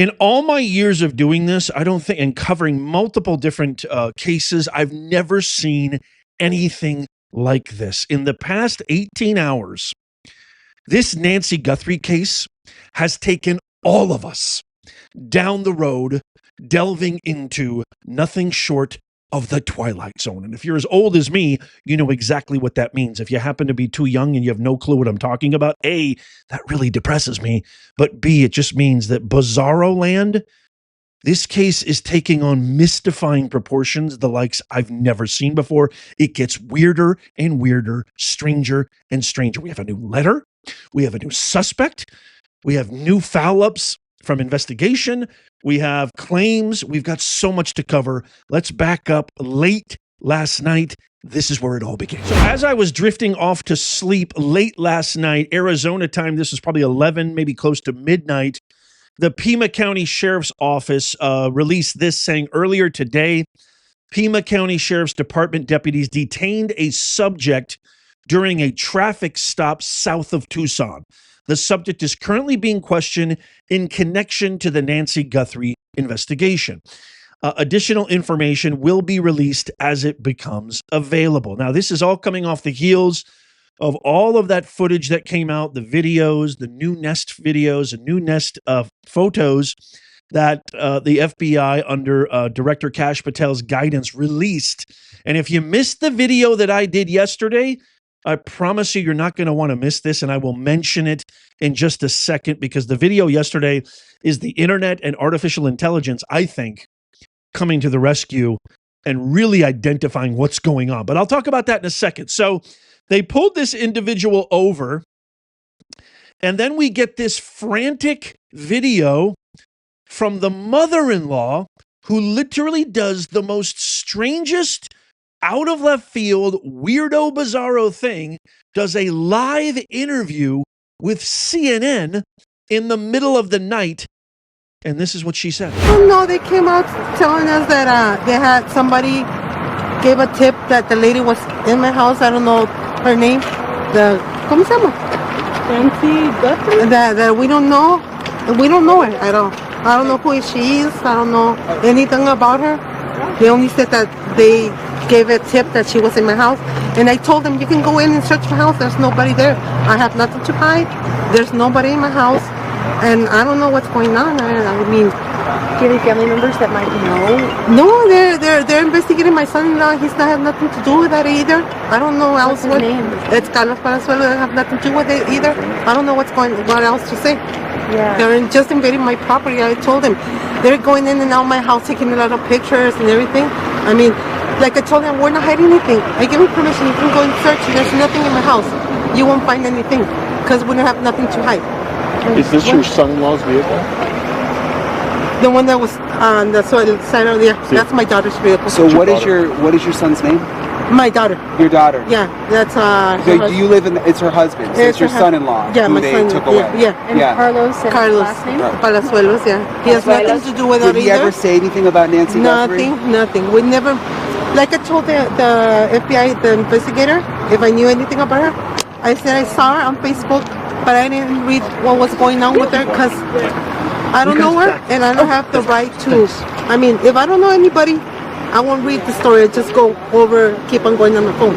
In all my years of doing this, I don't think, and covering multiple different cases, I've never seen anything like this. In the past 18 hours, this Nancy Guthrie case has taken all of us down the road, delving into nothing short of the Twilight Zone. And if you're as old as me, you know exactly what that means. If you happen to be too young and you have no clue what I'm talking about, A, that really depresses me. But B, it just means that Bizarro Land, this case is taking on mystifying proportions, the likes I've never seen before. It gets weirder and weirder, stranger and stranger. We have a new letter. We have a new suspect. We have new foul-ups from investigation. We have claims. We've got so much to cover. Let's back up. Late last night, this is where it all began. So as I was drifting off to sleep late last night, Arizona time, this is probably 11, maybe close to midnight, the Pima County Sheriff's Office released this saying earlier today, Pima County Sheriff's Department deputies detained a subject during a traffic stop south of Tucson. The subject is currently being questioned in connection to the Nancy Guthrie investigation. Additional information will be released as it becomes available. Now, this is all coming off the heels of all of that footage that came out, the videos, the new Nest videos, and new Nest photos that the FBI under Director Kash Patel's guidance released. And if you missed the video that I did yesterday, I promise you're not going to want to miss this, and I will mention it in just a second because the video yesterday is the internet and artificial intelligence, I think, coming to the rescue and really identifying what's going on. But I'll talk about that in a second. So they pulled this individual over, and then we get this frantic video from the mother-in-law who literally does the most strangest, out of left field, weirdo, bizarro thing, does a live interview with CNN in the middle of the night. And this is what she said. Oh, no, they came out telling us that they had somebody gave a tip that the lady was in my house. I don't know her name. ¿Cómo se llama? Nancy Guthrie? That we don't know. We don't know her. I don't know who she is. I don't know anything about her. They only said that they gave a tip that she was in my house, and I told them, you can go in and search my house. There's nobody there. I have nothing to hide. There's nobody in my house, and I don't know what's going on. I mean, do you have any family members that might know? No, they're investigating my son-in-law. He's not have nothing to do with that either. I don't know else. What's his name? It's Carlos Palazuelo. They have nothing to do with it either. I don't know what else to say. Yeah. They're just invading my property. I told them they're going in and out my house, taking a lot of pictures and everything. I mean, like I told them, we're not hiding anything. I give you permission. You can go and search. There's nothing in my house. You won't find anything because we don't have nothing to hide. Is this your son-in-law's vehicle? The one that was on the side of the, that's my daughter's vehicle. So what is your son's name? My daughter. Your daughter? Yeah, that's So do you live in? It's her husband. So it's your son-in-law. Yeah, who my they son. took away. Yeah. And Carlos and his last name? Palazuelos. Yeah, he has nothing to do with that either. Did he ever say anything about Nancy Guthrie? Nothing. We never. Like I told the FBI, the investigator, if I knew anything about her, I said I saw her on Facebook, but I didn't read what was going on with her because I don't know her and I don't have the right to. I mean, if I don't know anybody, I won't read the story. I just go over, keep on going on the phone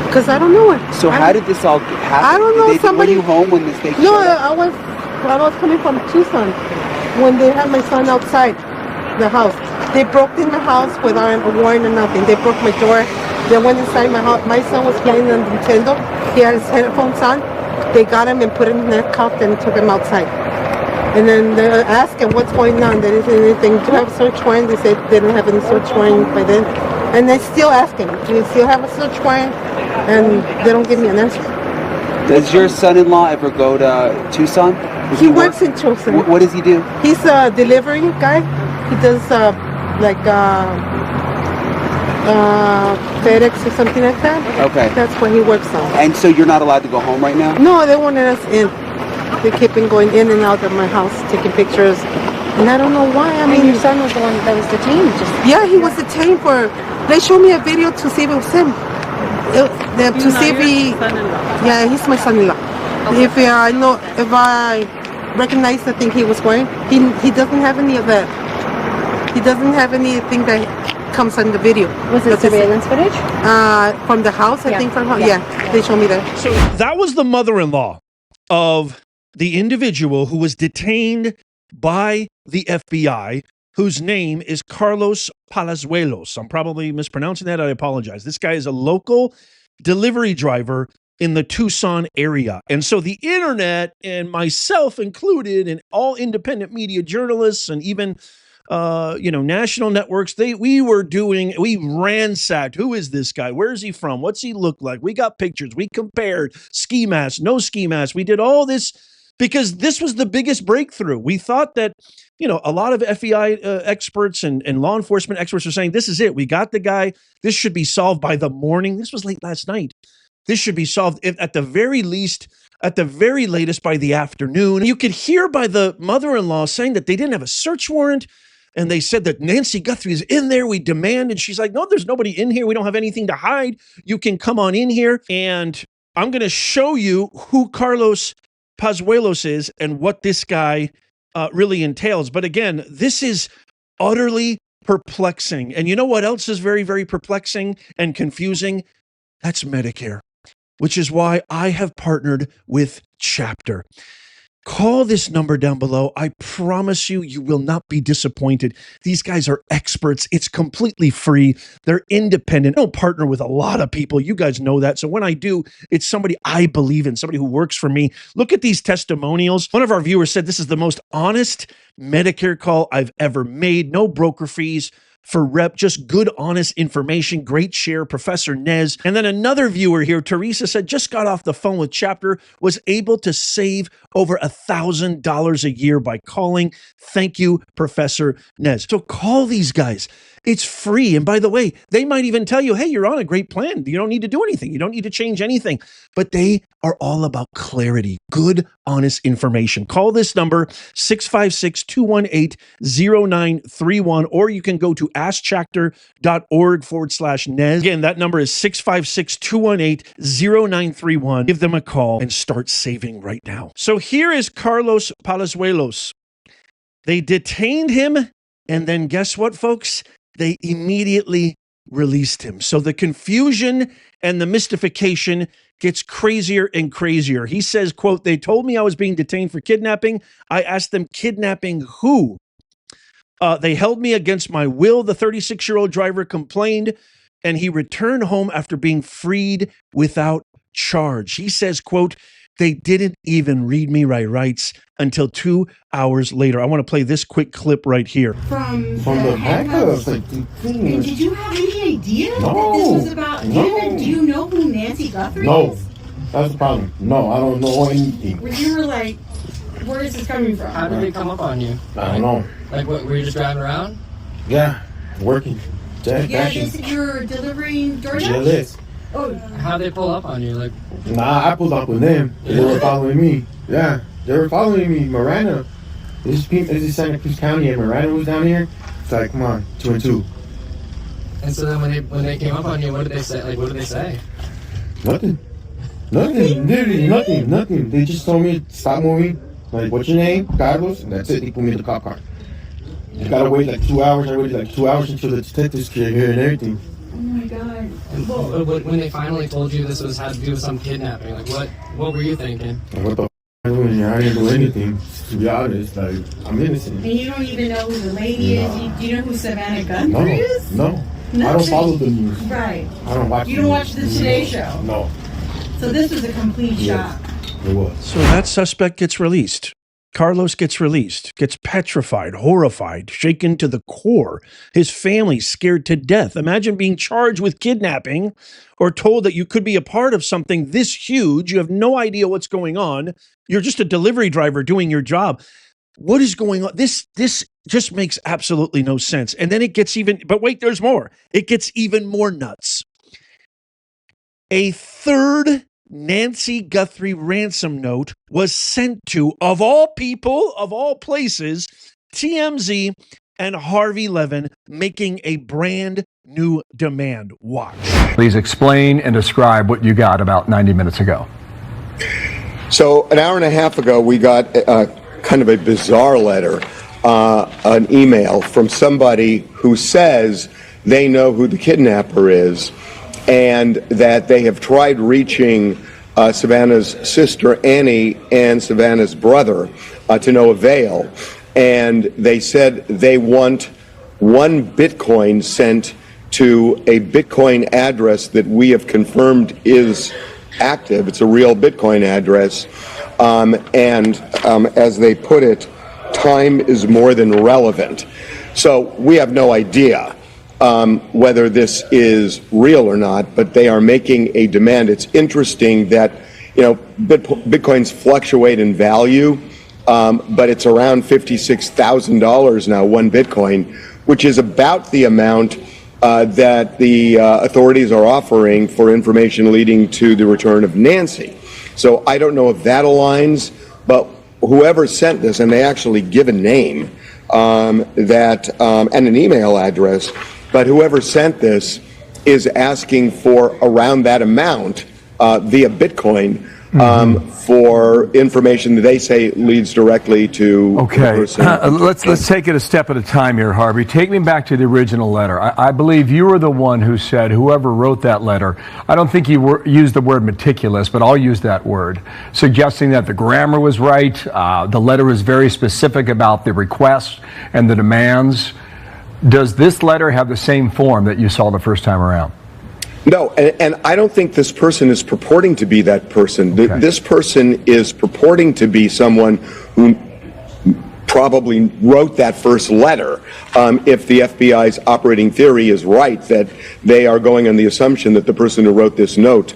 because I don't know her. So how did this all happen? I don't know. Somebody. Were you home when this thing? No, I was coming from Tucson when they had my son outside the house. They broke in my house without a warrant or nothing. They broke my door. They went inside my house. My son was playing on Nintendo. He had his headphones on. They got him and put him in handcuffed and took him outside. And then they asked him what's going on. They didn't say anything. Do you have a search warrant? They said they didn't have any search warrant by then. And they still ask him, do you still have a search warrant? And they don't give me an answer. Does your son-in-law ever go to Tucson? He works in Tucson. What does he do? He's a delivery guy. He does FedEx or something like that. Okay. That's what he works on. And so you're not allowed to go home right now? No, they wanted us in. They kept on going in and out of my house, taking pictures. And I don't know why. I mean, your son was the one that was detained. Yeah, he was detained for. They showed me a video to see if it was him. To see if he. Son-in-law. Yeah, he's my son-in-law. Okay. If I recognized the thing he was wearing. He doesn't have any of that. He doesn't have anything that comes on the video. Was it surveillance footage? From the house, I think. They showed me that. So that was the mother-in-law of the individual who was detained by the FBI, whose name is Carlos Palazuelos. I'm probably mispronouncing that. I apologize. This guy is a local delivery driver in the Tucson area. And so the internet, and myself included, and all independent media journalists, and even national networks, we ransacked. Who is this guy? Where is he from? What's he look like? We got pictures. We compared ski masks, no ski masks. We did all this because this was the biggest breakthrough. We thought that, a lot of FBI experts and law enforcement experts are saying, this is it. We got the guy. This should be solved by the morning. This was late last night. This should be solved at the very least, at the very latest by the afternoon. You could hear by the mother-in-law saying that they didn't have a search warrant. And they said that Nancy Guthrie is in there. We demand. And she's like, no, there's nobody in here. We don't have anything to hide. You can come on in here. And I'm going to show you who Carlos Palazuelos is and what this guy really entails. But again, this is utterly perplexing. And you know what else is very, very perplexing and confusing? That's Medicare, which is why I have partnered with Chapter. Call this number down below. I promise you, you will not be disappointed. These guys are experts. It's completely free. They're independent. I don't partner with a lot of people. You guys know that. So when I do, it's somebody I believe in, somebody who works for me. Look at these testimonials. One of our viewers said this is the most honest Medicare call I've ever made. No broker fees for rep, just good, honest information. Great share, Professor Nez. And then another viewer here, Teresa, said, just got off the phone with Chapter, was able to save over $1,000 a year by calling. Thank you, Professor Nez. So call these guys. It's free. And by the way, they might even tell you, hey, you're on a great plan. You don't need to do anything. You don't need to change anything. But they are all about clarity, good, honest information. Call this number, 656-218-0931, or you can go to askchapter.org/Nez. Again, that number is 656-218-0931. Give them a call and start saving right now. So here is Carlos Palazuelos. They detained him, and then guess what, folks? They immediately released him. So the confusion and the mystification gets crazier and crazier. He says, quote, they told me I was being detained for kidnapping. I asked them, kidnapping who? They held me against my will, the 36-year-old driver complained, and he returned home after being freed without charge. He says, quote, they didn't even read me my rights until 2 hours later. I want to play this quick clip right here. From the handcuffs. And did you have any idea that this was about him? Do you know who Nancy Guthrie is? That's the problem. No, I don't know anything. When you were like, where is this coming from? How did they come up on you? I don't know. Like, what, were you just driving around? Yeah, working. Yeah, they said you were delivering DoorDash? Yes. Oh, How'd they pull up on you? Like, Nah, I pulled up with them. They were following me. Yeah, they were following me. Miranda. This is Santa Cruz County, and Miranda was down here. It's like, come on, 2 and 2. and so then when they came up on you, what did they say? Like, what did they say? Nothing. Literally nothing. They just told me, stop moving. Like, what's your name? Carlos. And that's it. They put me in the cop car. You gotta wait like 2 hours. I waited like 2 hours until the detectives came here and everything. oh my God. And when they finally told you this had to do with some kidnapping, like, what were you thinking? Like, what the f*** am I doing here? I didn't do anything. To be honest, like, I'm innocent. And you don't even know who the lady is? Do you know who Savannah Guthrie is? No. I don't follow the news. Right. I don't watch. You don't watch the Today Show? No. So this was a complete shock. It was. So that suspect gets released. Carlos gets released, gets petrified, horrified, shaken to the core. His family scared to death. Imagine being charged with kidnapping or told that you could be a part of something this huge. You have no idea what's going on. You're just a delivery driver doing your job. What is going on? This just makes absolutely no sense. And then it gets but wait, there's more. It gets even more nuts. A third Nancy Guthrie ransom note was sent to, of all people, of all places, TMZ and Harvey Levin, making a brand new demand. Watch. Please explain and describe what you got about 90 minutes ago. So an hour and a half ago, we got kind of a bizarre letter, an email from somebody who says they know who the kidnapper is and that they have tried reaching Savannah's sister Annie and Savannah's brother to no avail. And they said they want 1 Bitcoin sent to a Bitcoin address that we have confirmed is active. It's a real Bitcoin address. As they put it, time is more than relevant. So we have no idea whether this is real or not, but they are making a demand. It's interesting that, Bitcoins fluctuate in value, but it's around $56,000 now, 1 Bitcoin, which is about the amount that the authorities are offering for information leading to the return of Nancy. So I don't know if that aligns, but whoever sent this, and they actually give a name and an email address, but whoever sent this is asking for around that amount via Bitcoin for information that they say leads directly to the person. Let's take it a step at a time here, Harvey. Take me back to the original letter. I believe you were the one who said whoever wrote that letter, I don't think you used the word meticulous, but I'll use that word, suggesting that the grammar was right, the letter was very specific about the requests and the demands. Does this letter have the same form that you saw the first time around? No, and I don't think this person is purporting to be that person. Okay. This person is purporting to be someone who probably wrote that first letter. If the FBI's operating theory is right, that they are going on the assumption that the person who wrote this note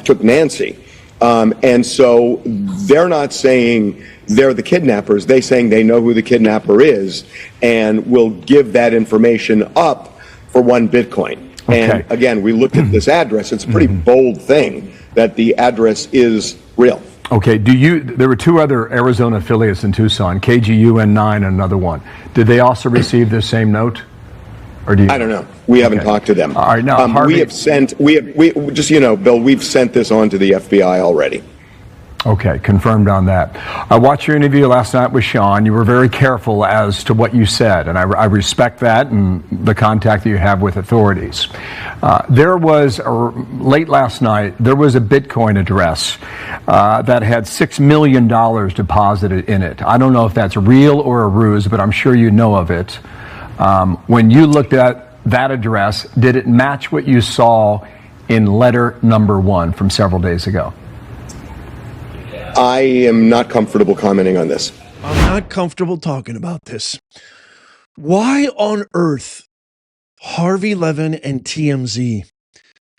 took Nancy. And so they're not saying they're the kidnappers. They're saying they know who the kidnapper is and will give that information up for 1 Bitcoin. Okay. And again, we looked at this address. It's a pretty bold thing that the address is real. Okay. There were 2 other Arizona affiliates in Tucson, KGUN9 and another one. Did they also receive this same note? Or do you? I don't know. We haven't talked to them. All right. Now, Harvey, Bill, we've sent this on to the FBI already. Okay, confirmed on that. I watched your interview last night with Sean. You were very careful as to what you said, and I respect that and the contact that you have with authorities. There was, late last night, there was a Bitcoin address that had $6 million deposited in it. I don't know if that's real or a ruse, but I'm sure you know of it. When you looked at that address, did it match what you saw in letter number 1 from several days ago? I am not comfortable commenting on this. I'm not comfortable talking about this. Why on earth Harvey Levin and TMZ?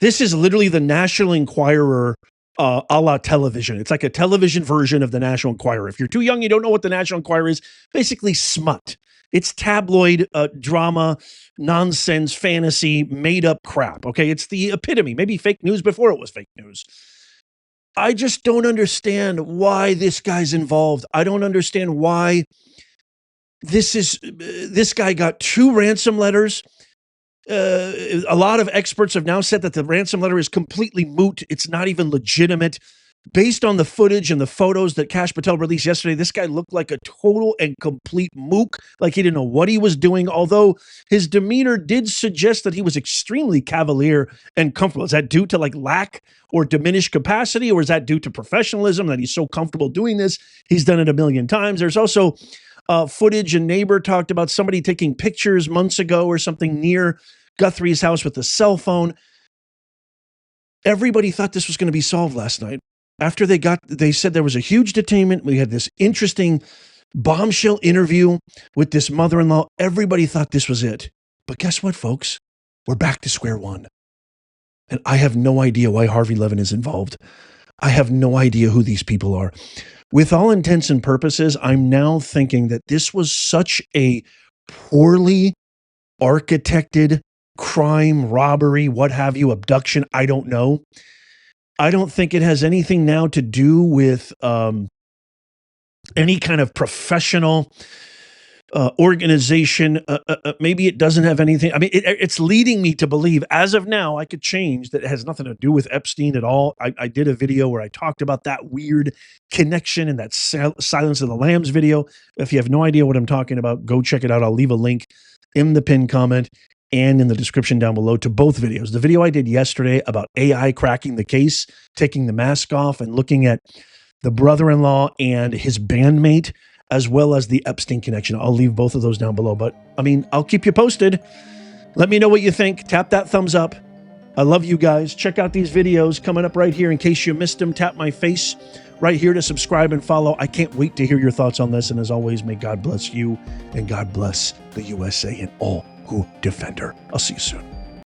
This is literally the National Enquirer a la television. It's like a television version of the National Enquirer. If you're too young, you don't know what the National Enquirer is. Basically smut. It's tabloid drama, nonsense, fantasy, made up crap. Okay, it's the epitome. Maybe fake news before it was fake news. I just don't understand why this guy's involved. I don't understand why this guy got 2 ransom letters. A lot of experts have now said that the ransom letter is completely moot. It's not even legitimate. Based on the footage and the photos that Kash Patel released yesterday, this guy looked like a total and complete mook, like he didn't know what he was doing, although his demeanor did suggest that he was extremely cavalier and comfortable. Is that due to like lack or diminished capacity, or is that due to professionalism, that he's so comfortable doing this? He's done it a million times. There's also footage, a neighbor talked about somebody taking pictures months ago or something near Guthrie's house with a cell phone. Everybody thought this was going to be solved last night. After they said there was a huge detainment, we had this interesting bombshell interview with this mother-in-law. Everybody thought this was it. But guess what, folks? We're back to square one. And I have no idea why Harvey Levin is involved. I have no idea who these people are. With all intents and purposes, I'm now thinking that this was such a poorly architected crime, robbery, what have you, abduction, I don't know. I don't think it has anything now to do with any kind of professional organization. Maybe it doesn't have anything. I mean, it's leading me to believe, as of now, I could change that it has nothing to do with Epstein at all. I did a video where I talked about that weird connection in that Silence of the Lambs video. If you have no idea what I'm talking about, go check it out. I'll leave a link in the pinned comment and in the description down below to both videos. The video I did yesterday about AI cracking the case, taking the mask off and looking at the brother-in-law and his bandmate, as well as the Epstein connection. I'll leave both of those down below. But, I mean, I'll keep you posted. Let me know what you think. Tap that thumbs up. I love you guys. Check out these videos coming up right here in case you missed them. Tap my face right here to subscribe and follow. I can't wait to hear your thoughts on this. And as always, may God bless you and God bless the USA and all who defend her. I'll see you soon.